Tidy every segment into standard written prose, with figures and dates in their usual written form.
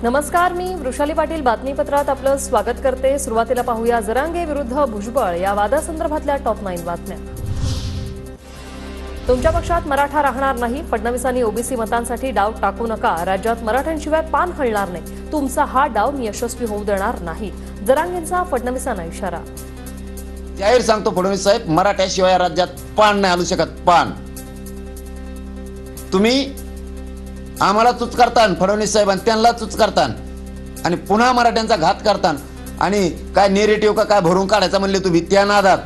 नमस्कार, मी वृषाली पाटील बातमीपत्रात आपलं स्वागत करते। सुरुवातीला पाहूया जरांगे विरुद्ध भुजबळ या वादासंदर्भातल्या टॉप 9 बातम्या। तुमच्या पक्षात मराठा राहणार नाही, फडणवीसांनी ओबीसी मतांसाठी डाव टाकू नका। राज्यात मराठ्यांशिवाय पान हलणार नाही, तुमचा हा डाव मी यशस्वी होऊ देणार नाही, जरांगेंचा फडणवीसांना इशारा। जाहीर सांगतो फडणवीस साहेब, मराठ्याशिवाय राज्यात पान नाही हलू शकत। पान तुम्ही आम्हाला चूच करतान, फडणवीस साहेब आणि त्यांना चूच करतान आणि पुन्हा मराठ्यांचा घात करतान आणि काय नेरेटिव्ह का काय भरून काढायचा म्हणले तुम्ही त्या नादात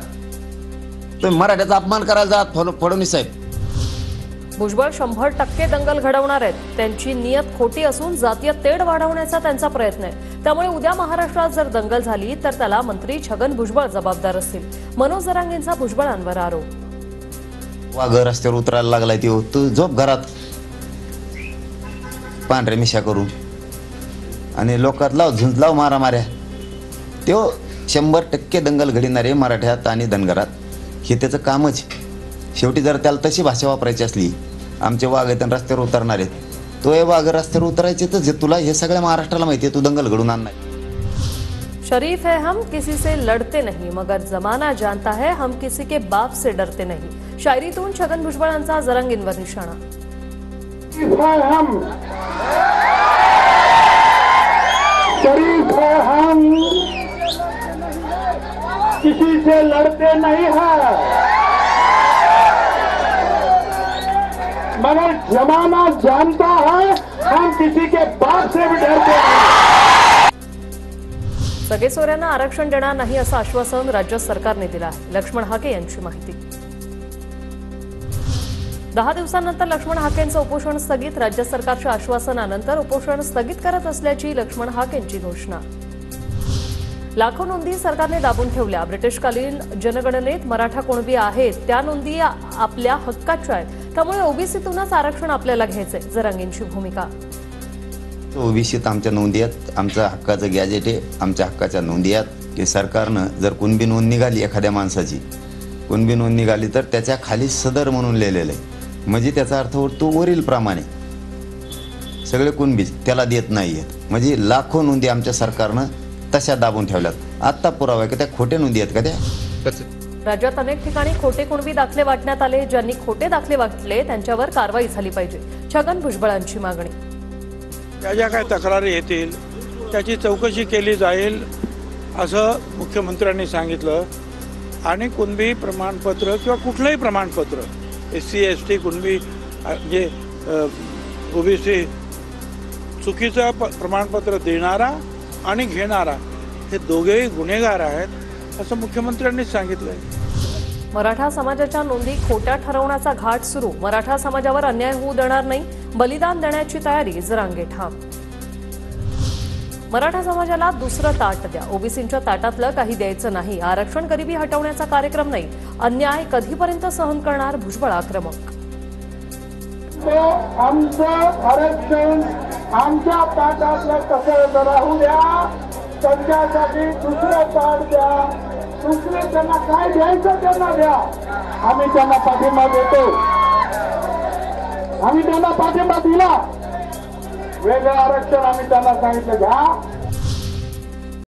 तुम्ही मराठ्याचा अपमान करायला जात फडणवीस साहेब। भुजबळ 100% दंगल घडवणार आहेत। त्यांची नियत खोटी असून जातीय तेढ वाढवण्याचा त्यांचा प्रयत्न आहे। त्यामुळे उद्या महाराष्ट्रात जर दंगल झाली तर त्याला मंत्री छगन भुजबळ जबाबदार असतील। मनोज जरांगेंचा भुजबळांवर आरोप। वाघ रस्त्यावर उतरायला लागलाय तू झोप घरात पांढऱ्या मिशा करून आणि लोकात लाव झुंज लाव मारामाऱ्या। तो 100% दंगल घडणारे मराठ्यात आणि धनगरात, हे त्याचं कामच। शेवटी जर त्याला तशी भाषा वापरायची असली, आमचे वाघ आहेत रस्त्यावर उतरणार आहेत, तो हे वाघ रस्त्यावर उतरायचे तर तुला हे सगळ्या महाराष्ट्राला माहिती आहे, तू दंगल घडून आणणार। शरीफ है हम किसी से लड़ते नहीं, मगर जमाना जानता है हम किसी के बाप से डरते नहीं। शायरीतून छगन भुजबळांचा जरांगेंवर निशाणा। शरीफ है हम, किसी से लड़ते नहीं है, मगर जमाना जानता है हम किसी के बाप से भी डरते नहीं। सगेसोऱ्यांना आरक्षण देणार नाही असं आश्वासन राज्य सरकारने दिलं आहे। लक्ष्मण हाके यांची माहिती। 10 दिवसांनंतर लक्ष्मण हाकेंचं उपोषण स्थगित। राज्य सरकारच्या आश्वासनानंतर उपोषण स्थगित करत असल्याची लक्ष्मण हाकेंची घोषणा। लाखो नोंदी सरकारने दाबून ठेवल्या। ब्रिटिशकालीन जनगणनेत मराठा कुणबी आहेत, त्या नोंदी आपल्या हक्काच्या आहेत, त्यामुळे ओबीसीतूनच आरक्षण आपल्याला घ्यायचंय, जरांगेंची भूमिका। ओबीसीत आमच्या नोंदी आहेत, आमच्या हक्काचं गॅजेट आहे, आमच्या हक्काच्या नोंदी आहेत की सरकारनं जर कुणबी नोंद निघाली एखाद्या माणसाची, कुणबी नोंद निघाली तर त्याच्या खाली सदर म्हणून लिहिलेलं आहे, म्हणजे त्याचा अर्थ होतो वरील प्रमाणे सगळे कुणबी त्याला देत नाहीयेत। म्हणजे लाखो नोंदी आमच्या सरकारनं तशा दाबून ठेवल्यात। आता पुरावा आहे की त्या खोटे नोंदी आहेत का त्या? राज्यात अनेक ठिकाणी खोटे कुणबी दाखले वाटण्यात आले। ज्यांनी खोटे दाखले वाटले त्यांच्यावर कारवाई झाली पाहिजे, छगन भुजबळांची मागणी। त्या ज्या काय तक्रारी येतील त्याची चौकशी केली जाईल असं मुख्यमंत्र्यांनी सांगितलं। आणि कुणबी प्रमाणपत्र किंवा कुठलंही प्रमाणपत्र, SC ST कुणबी जे ओबीसी चुकीचं प्रमाणपत्र देणारा आणि घेणारा हे दोघेही गुन्हेगार आहेत असं मुख्यमंत्र्यांनी सांगितलंय। मराठा समाजाच्या नोंदी खोट्या ठरवण्याचा घाट सुरू। मराठा समाजावर अन्याय होऊ देणार नाही, बलिदान देण्याची तयारी, जरांगे ठाम। मराठा समाजाला दुसरं ताट द्या, ओबीसींच्या ताटातलं काही द्यायचं नाही। आरक्षण गरिबी हटवण्याचा कार्यक्रम नाही, अन्याय कधीपर्यंत सहन करणार, भुजबळ आक्रमक। आमचं आरक्षण आमच्या ताटातलं कसं राहू द्या, त्यांच्यासाठी दुसरं ताट द्या, दुसरे त्यांना काय द्यायचं त्यांना द्या, आम्ही त्यांना पाठिंबा देतो। आम्ही त्यांना पाठिंबा दिला, वेगळं आरक्षण आम्ही त्यांना सांगितलं घ्या,